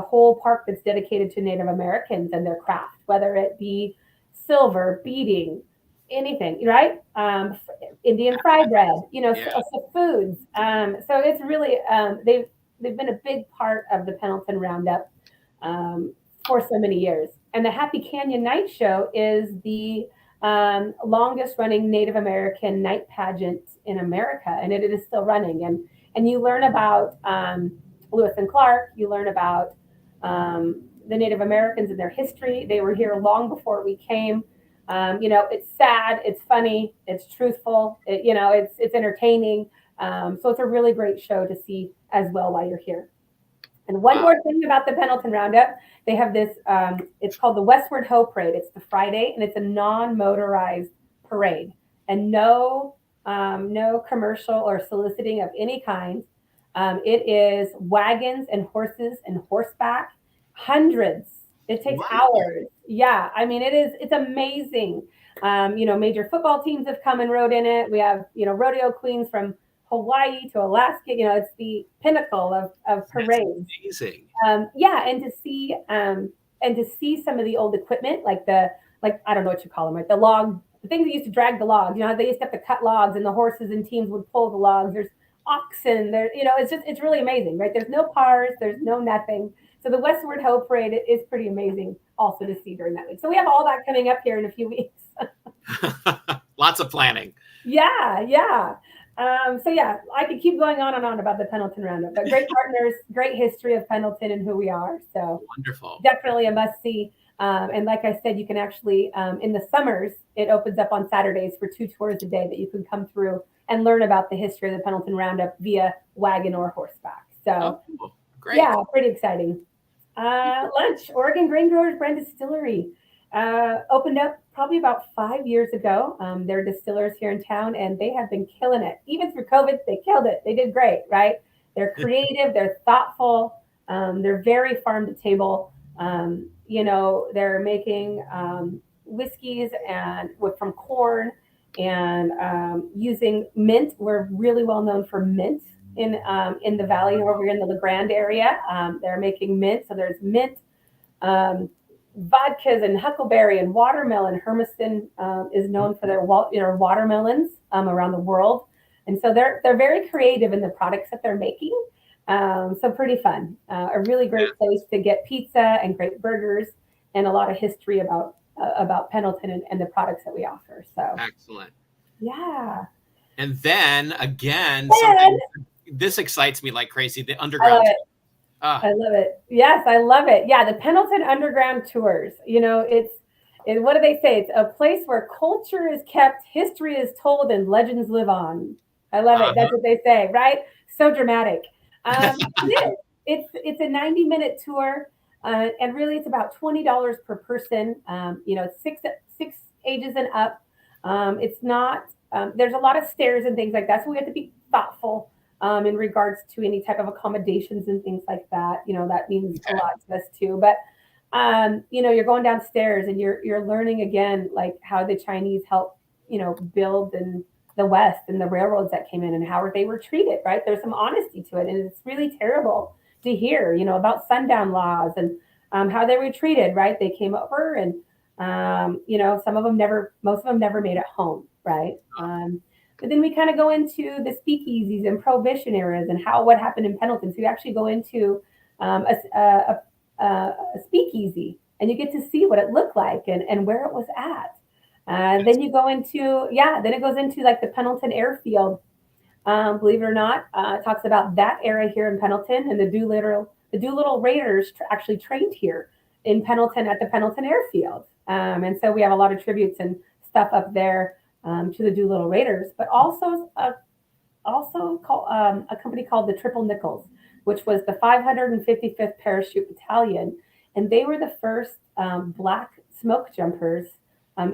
whole park that's dedicated to Native Americans and their craft, whether it be silver, beading, anything, right? Indian fried bread, you know, so foods. So it's really, they've been a big part of the Pendleton Roundup for so many years. And the Happy Canyon Night Show is the longest running Native American night pageant in America, and it is still running. And you learn about Lewis and Clark, you learn about the Native Americans and their history. They were here long before we came. You know, it's sad, it's funny, it's truthful, you know, it's entertaining. So it's a really great show to see as well while you're here. And one more thing about the Pendleton Roundup, they have this, it's called the Westward Ho Parade. It's the Friday, and it's a non-motorized parade. And no commercial or soliciting of any kind. It is wagons and horses and horseback, hundreds. It takes hours. Yeah, I mean, it's amazing. You know, major football teams have come and rode in it. We have, you know, rodeo queens from Hawaii to Alaska. You know, it's the pinnacle of parades. That's amazing. Yeah, and to see some of the old equipment, like I don't know what you call them, right? The things that used to drag the logs. You know, they used to have to cut logs, and the horses and teams would pull the logs. There's oxen there. You know, it's really amazing, right? There's no cars. There's no nothing. So the Westward Ho Parade is pretty amazing also to see during that week. So we have all that coming up here in a few weeks. Lots of planning. Yeah. So yeah, I could keep going on and on about the Pendleton Roundup, but great partners, great history of Pendleton and who we are. So wonderful. Definitely a must see. And like I said, you can actually, in the summers, it opens up on Saturdays for 2 tours a day that you can come through and learn about the history of the Pendleton Roundup via wagon or horseback. So, cool. Great. Yeah, pretty exciting. Lunch, Oregon Grain Growers Brand Distillery. Opened up probably about 5 years ago. They're distillers here in town, and they have been killing it. Even through COVID, they killed it. They did great, right? They're creative. They're thoughtful. They're very farm to table. They're making whiskeys from corn and using mint. We're really well known for mint in the valley over in the La Grande area. They're making mint, so there's mint. Vodkas and huckleberry and watermelon. Hermiston is known for their watermelons around the world, and so they're very creative in the products that they're making. So pretty fun. A really great place to get pizza and great burgers, and a lot of history about Pendleton and the products that we offer. So excellent. Yeah. And then again, something this excites me like crazy. The underground. I love it. Yes, I love it. Yeah, the Pendleton Underground Tours. It's what do they say? It's a place where culture is kept, history is told, and legends live on. I love it. That's what they say, right? So dramatic. It is. It's a 90-minute tour, and really it's about $20 per person. Six ages and up. It's not. There's a lot of stairs and things like that, so we have to be thoughtful. In regards to any type of accommodations and things like that, that means a lot to us too. But you're going downstairs and you're learning again, like how the Chinese helped, build in the West and the railroads that came in and how they were treated. Right? There's some honesty to it, and it's really terrible to hear, about sundown laws and how they were treated. Right? They came over and most of them never made it home. Right? But then we kind of go into the speakeasies and prohibition eras and what happened in Pendleton. So you actually go into a speakeasy and you get to see what it looked like and where it was at. Then you go into, then it goes into like the Pendleton airfield. Believe it or not, it talks about that era here in Pendleton, and the Doolittle Raiders actually trained here in Pendleton at the Pendleton airfield. And so we have a lot of tributes and stuff up there. To the Doolittle Raiders, but also a company called the Triple Nickels, which was the 555th Parachute Battalion, and they were the first Black smoke jumpers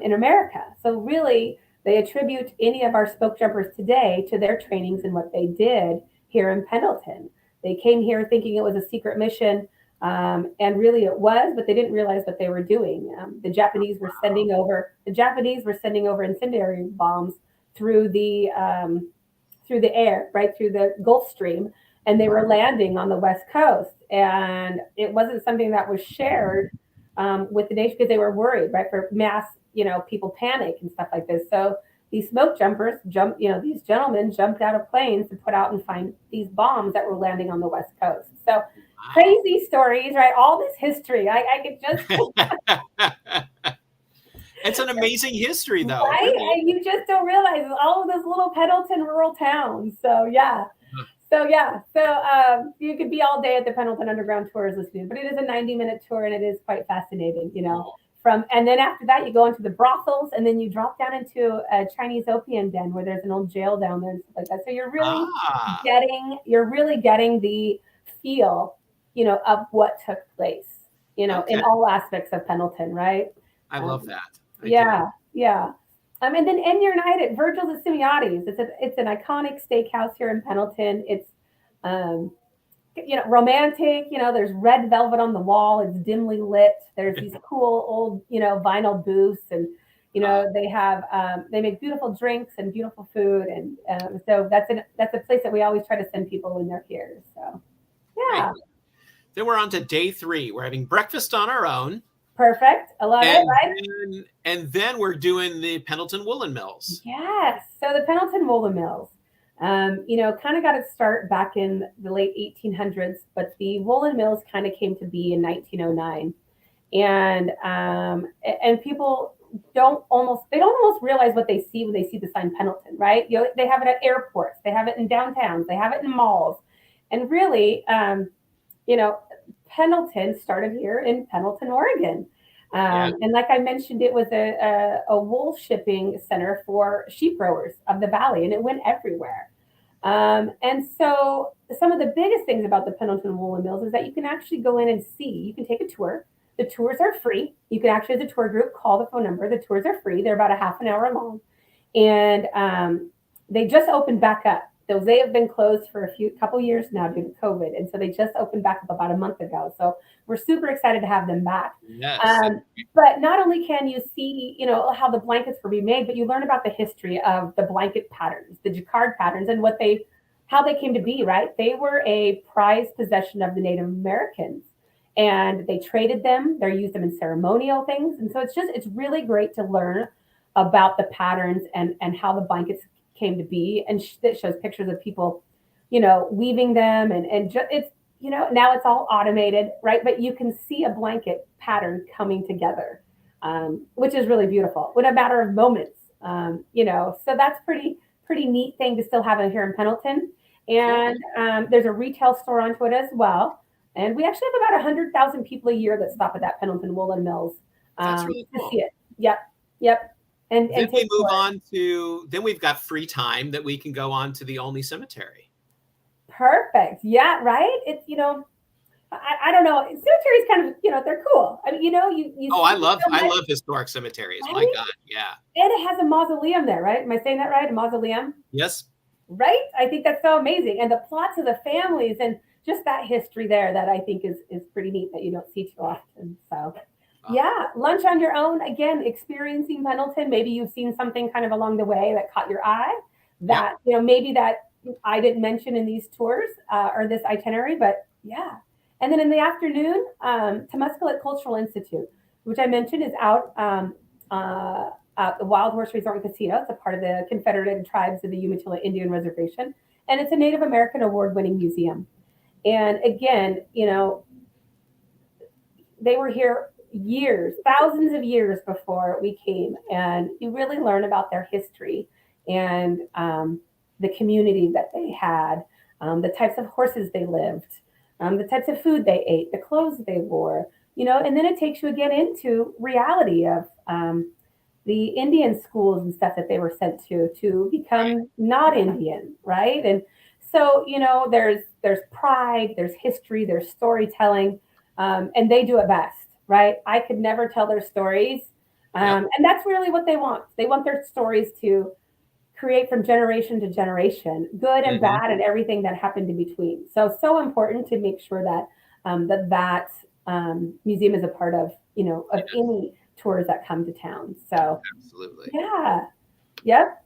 in America. So really, they attribute any of our smoke jumpers today to their trainings and what they did here in Pendleton. They came here thinking it was a secret mission. And really it was, but they didn't realize what they were doing. The Japanese were sending over incendiary bombs through the air, right through the Gulf Stream, and they were landing on the West Coast. And it wasn't something that was shared with the nation because they were worried, right, for mass, people panic and stuff like this. So these smoke jumpers these gentlemen jumped out of planes to put out and find these bombs that were landing on the West Coast. So crazy stories, right? All this history. I could just. It's an amazing history, though. Right? Really. And you just don't realize all of those little Pendleton rural towns. So, yeah. So you could be all day at the Pendleton Underground Tours listening, but it is a 90-minute tour, and it is quite fascinating, And then after that, you go into the brothels, and then you drop down into a Chinese opium den where there's an old jail down there and stuff like that. So you're really getting the feel, of what took place, in all aspects of Pendleton, right? I love that. Yeah. And then end your night at Virgil's at Simeotti's. It's an iconic steakhouse here in Pendleton. It's romantic. There's red velvet on the wall. It's dimly lit. There's these cool old vinyl booths, and they make beautiful drinks and beautiful food, and so that's a place that we always try to send people when they're here. So yeah. Right. Then we're on to day 3. We're having breakfast on our own. Perfect. I love it, right? And then we're doing the Pendleton Woolen Mills. Yes. So the Pendleton Woolen Mills, kind of got its start back in the late 1800s, but the woolen mills kind of came to be in 1909. And people don't almost realize what they see when they see the sign Pendleton, right? They have it at airports, they have it in downtowns, they have it in malls. And really, Pendleton started here in Pendleton, Oregon. And like I mentioned, it was a wool shipping center for sheep growers of the valley, and it went everywhere. And so some of the biggest things about the Pendleton Woolen Mills is that you can actually go in and see. You can take a tour. The tours are free. You can actually, as a tour group, call the phone number. The tours are free. They're about a half an hour long. And they just opened back up. They have been closed for a couple years now due to COVID. And so they just opened back up about a month ago. So we're super excited to have them back. Yes. But not only can you see, how the blankets were made, but you learn about the history of the blanket patterns, the jacquard patterns, and how they came to be, right? They were a prized possession of the Native Americans, and they traded them. They used them in ceremonial things. And so it's really great to learn about the patterns and how the blankets came to be. And it shows pictures of people, weaving them it's, now it's all automated, right? But you can see a blanket pattern coming together, which is really beautiful in a matter of moments, so that's pretty neat thing to still have it here in Pendleton. And there's a retail store onto it as well. And we actually have about 100,000 people a year that stop at that Pendleton Woolen Mills That's really cool. to see it. Yep. And then we move on to, then we've got free time that we can go on to the Olney Cemetery. Perfect. Yeah, right? It's, I don't know. Cemeteries kind of, they're cool. I mean, you I love historic cemeteries. Right? My God, yeah. And it has a mausoleum there, right? Am I saying that right? A mausoleum? Yes. Right? I think that's so amazing. And the plots of the families and just that history there that I think is pretty neat that you don't see too often. So yeah, lunch on your own, again, experiencing Pendleton. Maybe you've seen something kind of along the way that caught your eye that, maybe that I didn't mention in these tours or this itinerary, but yeah. And then in the afternoon, Temuscalet Cultural Institute, which I mentioned is out at the Wild Horse Resort and Casino. It's a part of the Confederated Tribes of the Umatilla Indian Reservation. And it's a Native American award-winning museum. And again, they were here thousands of years before we came, and you really learn about their history and the community that they had, the types of horses they lived, the types of food they ate, the clothes they wore, and then it takes you again into reality of the Indian schools and stuff that they were sent to become not Indian, right? And so, there's pride, there's history, there's storytelling, and they do it best. Right? I could never tell their stories. And that's really what they want. They want their stories to create from generation to generation, good and bad and everything that happened in between. So important to make sure that that museum is a part of, of any tours that come to town. So absolutely. Yeah. Yep.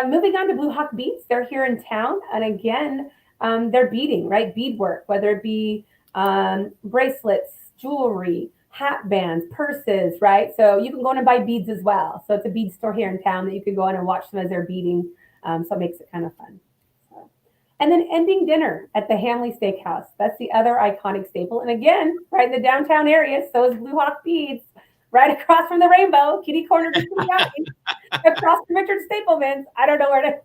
Moving on to Blue Hawk Beads. They're here in town. And again, they're beading, right? Beadwork, whether it be bracelets, jewelry, hat bands, purses, right? So you can go in and buy beads as well. So it's a bead store here in town that you can go in and watch them as they're beading. So it makes it kind of fun. So. And then ending dinner at the Hamley Steakhouse. That's the other iconic staple. And again, right in the downtown area, so is Blue Hawk Beads, right across from the Rainbow, kitty corner to across from Richard Stapleman's. I don't know where to.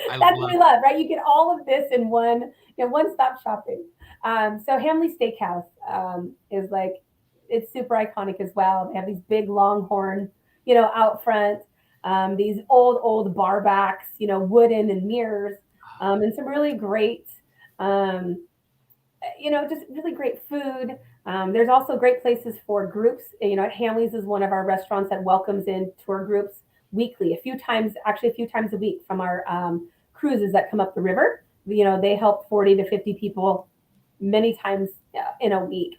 That's what we love, right? You get all of this in one-stop shopping. So Hamley Steakhouse is it's super iconic as well. They have these big longhorn, out front, these old bar backs, wooden and mirrors, and some really great, just really great food. There's also great places for groups. At Hamley's is one of our restaurants that welcomes in tour groups weekly, a few times a week from our cruises that come up the river. They help 40 to 50 people many times in a week,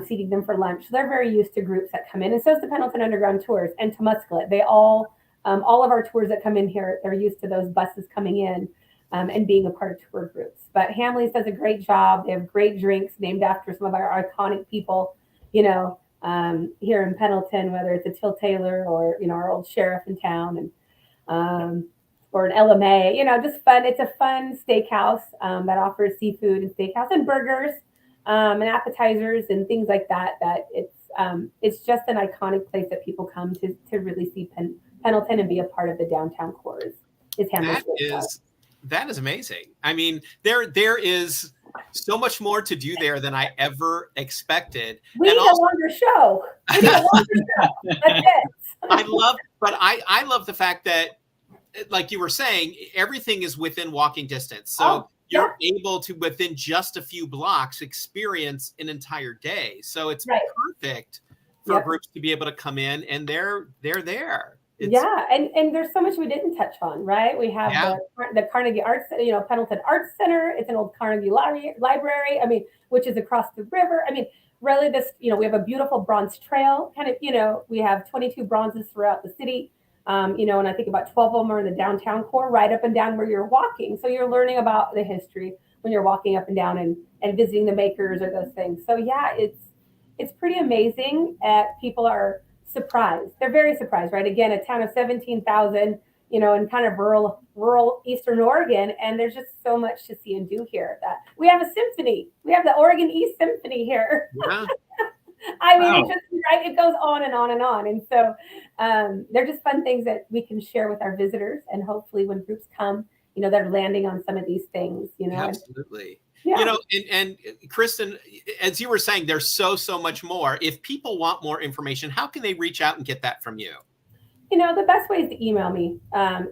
seating them for lunch. So they're very used to groups that come in. And so is the Pendleton Underground Tours and Temuscalet. They all of our tours that come in here, they're used to those buses coming in and being a part of tour groups. But Hamley's does a great job. They have great drinks named after some of our iconic people, here in Pendleton, whether it's a Till Taylor or, our old sheriff in town and or an LMA, just fun. It's a fun steakhouse that offers seafood and steakhouse and burgers and appetizers and things like that. That it's just an iconic place that people come to really see Pendleton and be a part of the downtown core. Is Hamley Steakhouse. That is amazing. I mean, there is so much more to do there than I ever expected. We need a longer show. We need a longer show. That's it. I love the fact that, like you were saying, everything is within walking distance. So you're able to, within just a few blocks, experience an entire day. So it's perfect for groups to be able to come in, and they're there. And there's so much we didn't touch on, right? We have the Carnegie Arts, Pendleton Arts Center. It's an old Carnegie library. I mean, which is across the river. I mean, really, we have a beautiful bronze trail. We have 22 bronzes throughout the city. And I think about 12 of them are in the downtown core, right up and down where you're walking. So you're learning about the history when you're walking up and down and visiting the makers or those things. So it's pretty amazing. People are surprised. They're very surprised, right? Again, a town of 17,000, in kind of rural Eastern Oregon, and there's just so much to see and do here. That we have a symphony. We have the Oregon East Symphony here. Yeah. I mean, it goes on and on and on. And so they're just fun things that we can share with our visitors, and hopefully when groups come, they're landing on some of these things. Absolutely. And Kristen, as you were saying, there's so much more. If people want more information, how can they reach out and get that from you? The best way is to email me,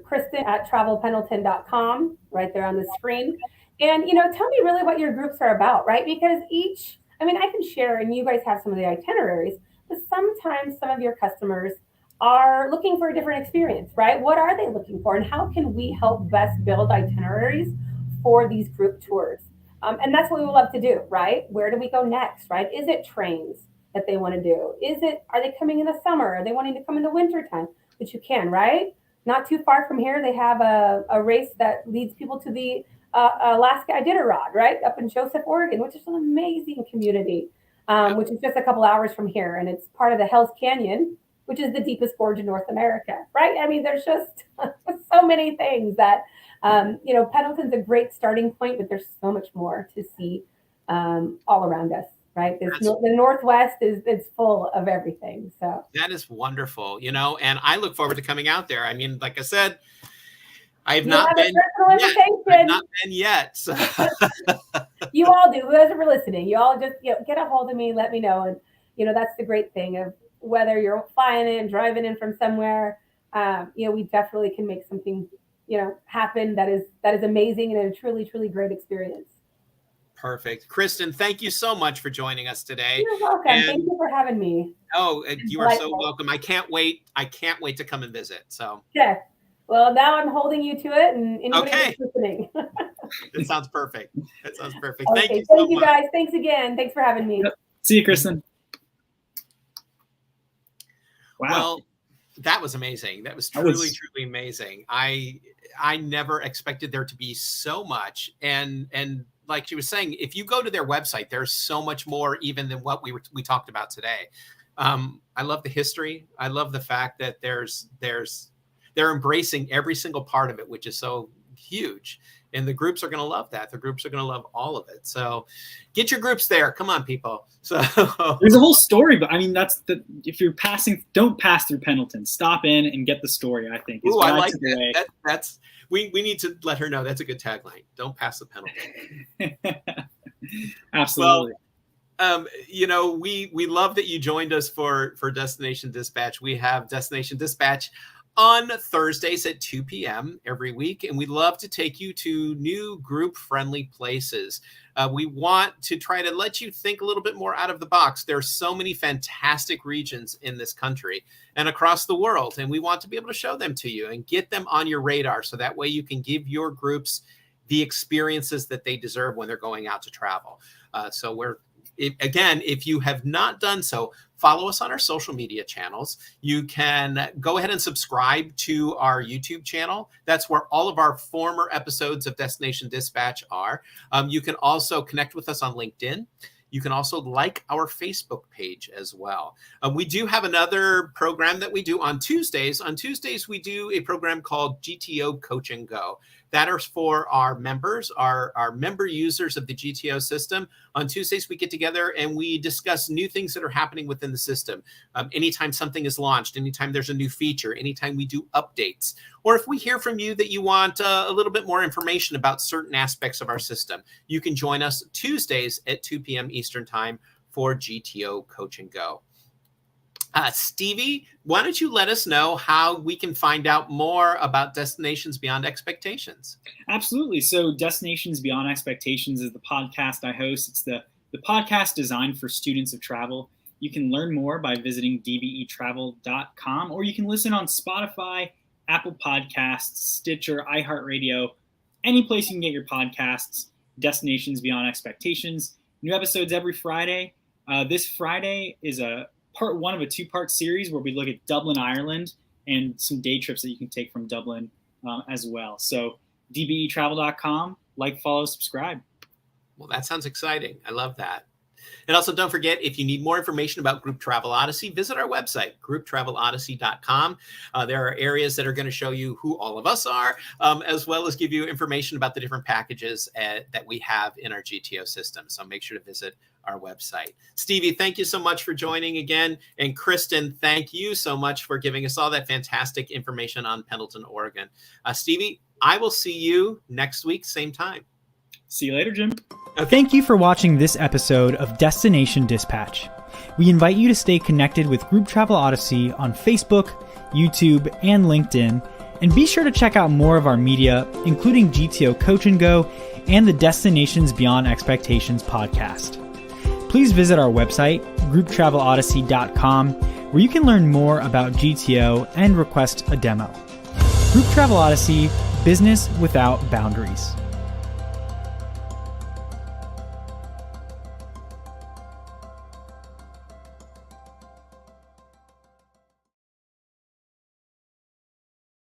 Kristen@travelpendleton.com, right there on the screen. And, tell me really what your groups are about, right? Because I can share, and you guys have some of the itineraries, but sometimes some of your customers are looking for a different experience, right? What are they looking for? And how can we help best build itineraries for these group tours? And that's what we love to do, right? Where do we go next, right? Is it trains that they want to do? Are they coming in the summer? Are they wanting to come in the wintertime? Which you can, right? Not too far from here, they have a race that leads people to the Alaska Iditarod, right? Up in Joseph, Oregon, which is an amazing community, which is just a couple hours from here. And it's part of the Hell's Canyon, which is the deepest gorge in North America, right? I mean, there's just so many things that, Pendleton's a great starting point, but there's so much more to see all around us, right? The Northwest it's full of everything. So that is wonderful, and I look forward to coming out there. I mean, like I said, I've not been yet. So. You all do. Whoever are listening, you all just get a hold of me, let me know. And that's the great thing of whether you're flying in, driving in from somewhere, we definitely can make something happen that is amazing and a truly, truly great experience. Perfect. Kristen, thank you so much for joining us today. You're welcome. Thank you for having me. Oh, you are so welcome. I can't wait to come and visit. So. Okay. Well, now I'm holding you to it, and anybody that's listening. That sounds perfect. Okay, Thank you so much. Thank you, guys. Thanks again. Thanks for having me. Yep. See you, Kristen. Wow. Well, that was amazing. That was truly amazing. I never expected there to be so much. And like she was saying, if you go to their website, there's so much more even than what we talked about today. I love the history. I love the fact that they're embracing every single part of it, which is so huge. And the groups are going to love that. The groups are going to love all of it. So get your groups there. Come on, people. So there's a whole story, but I mean, if you're don't pass through Pendleton. Stop in and get the story, I think. Ooh, I like that. We need to let her know that's a good tagline. Don't pass the Pendleton. Absolutely. Well, we love that you joined us for Destination Dispatch. We have Destination Dispatch on Thursdays at 2 p.m. every week, and we'd love to take you to new group-friendly places. We want to try to let you think a little bit more out of the box. There are so many fantastic regions in this country and across the world, and we want to be able to show them to you and get them on your radar so that way you can give your groups the experiences that they deserve when they're going out to travel. If you have not done so, follow us on our social media channels. You can go ahead and subscribe to our YouTube channel. That's where all of our former episodes of Destination Dispatch are. You can also connect with us on LinkedIn. You can also like our Facebook page as well. We do have another program that we do on Tuesdays. On Tuesdays, we do a program called GTO Coach and Go, That is for our members, our member users of the GTO system. On Tuesdays, we get together and we discuss new things that are happening within the system. Anytime something is launched, anytime there's a new feature, anytime we do updates, or if we hear from you that you want a little bit more information about certain aspects of our system, you can join us Tuesdays at 2 p.m. Eastern Time for GTO Coach and Go. Stevie, why don't you let us know how we can find out more about Destinations Beyond Expectations? Absolutely. So Destinations Beyond Expectations is the podcast I host. It's the podcast designed for students of travel. You can learn more by visiting dbetravel.com, or you can listen on Spotify, Apple Podcasts, Stitcher, iHeartRadio, any place you can get your podcasts. Destinations Beyond Expectations. New episodes every Friday. This Friday is part one of a two-part series where we look at Dublin, Ireland, and some day trips that you can take from Dublin as well. So dbetravel.com, follow, subscribe. Well, that sounds exciting. I love that. And also, don't forget, if you need more information about Group Travel Odyssey, visit our website, grouptravelodyssey.com. There are areas that are going to show you who all of us are, as well as give you information about the different packages that we have in our GTO system. So make sure to visit our website. Stevie, thank you so much for joining again. And Kristen, thank you so much for giving us all that fantastic information on Pendleton, Oregon. Stevie, I will see you next week, same time. See you later, Jim. Thank you for watching this episode of Destination Dispatch. We invite you to stay connected with Group Travel Odyssey on Facebook, YouTube, and LinkedIn, and be sure to check out more of our media, including GTO Coach and Go and the Destinations Beyond Expectations podcast. Please visit our website, grouptravelodyssey.com, where you can learn more about GTO and request a demo. Group Travel Odyssey, business without boundaries.